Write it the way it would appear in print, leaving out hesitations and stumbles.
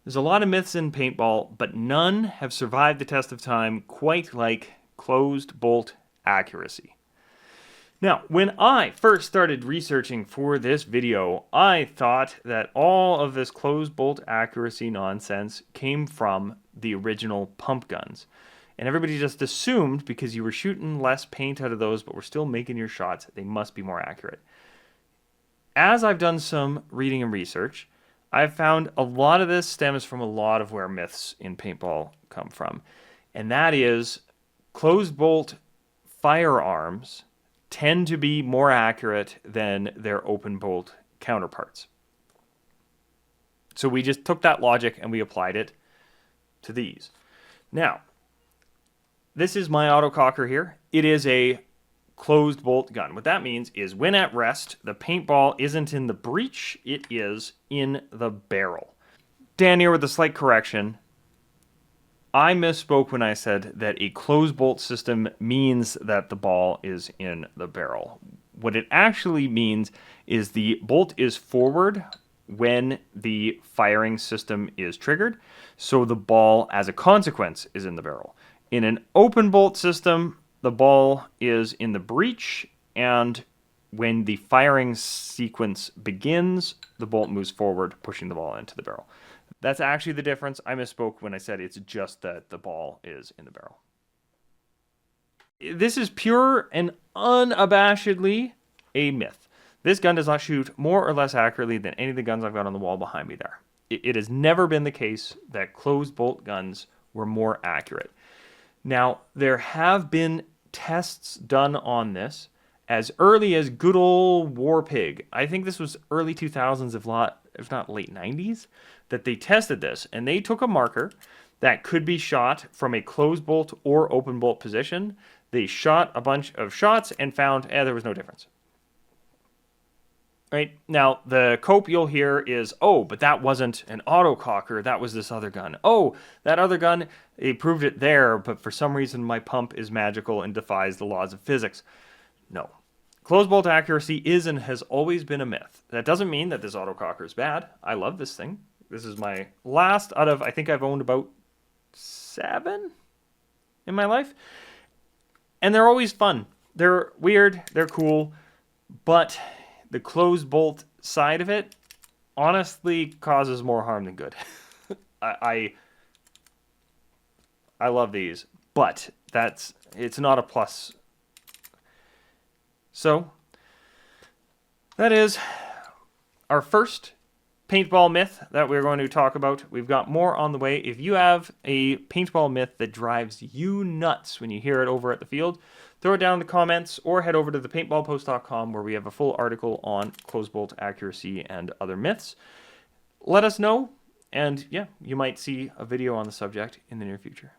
There's a lot of myths in paintball, but none have survived the test of time quite like closed bolt accuracy. Now, when I first started researching for this video, I thought that all of this closed bolt accuracy nonsense came from the original pump guns. And everybody just assumed because you were shooting less paint out of those, but were still making your shots, they must be more accurate. As I've done some reading and research, I've found a lot of this stems from a lot of where myths in paintball come from. And that is closed bolt firearms tend to be more accurate than their open bolt counterparts. So we just took that logic and we applied it to these. Now, this is my autococker here. It is a closed bolt gun. What that means is when at rest, the paintball isn't in the breech, it is in the barrel. Dan here with a slight correction. I misspoke when I said that a closed bolt system means that the ball is in the barrel. What it actually means is the bolt is forward when the firing system is triggered, so the ball, as a consequence, is in the barrel. In an open bolt system, the ball is in the breech, and when the firing sequence begins, the bolt moves forward, pushing the ball into the barrel. That's actually the difference. I misspoke when I said it's just that the ball is in the barrel. This is pure and unabashedly a myth. This gun does not shoot more or less accurately than any of the guns I've got on the wall behind me there. It has never been the case that closed bolt guns were more accurate. Now, there have been tests done on this as early as good old War Pig. I think this was early 2000s, if not late 90s, that they tested this. And they took a marker that could be shot from a closed bolt or open bolt position. They shot a bunch of shots and found there was no difference. Right? Now, the cope you'll hear is, oh, but that wasn't an autococker, that was this other gun. Oh, that other gun, they proved it there, but for some reason my pump is magical and defies the laws of physics. No. Closed bolt accuracy is and has always been a myth. That doesn't mean that this autococker is bad. I love this thing. This is my last out of, I think I've owned about 7 in my life. And they're always fun. They're weird, they're cool, but the closed bolt side of it honestly causes more harm than good. I love these, but it's not a plus. So that is our first paintball myth that we're going to talk about. We've got more on the way. If you have a paintball myth that drives you nuts when you hear it over at the field, throw it down in the comments or head over to thepaintballpost.com where we have a full article on closed bolt accuracy and other myths. Let us know, and yeah, you might see a video on the subject in the near future.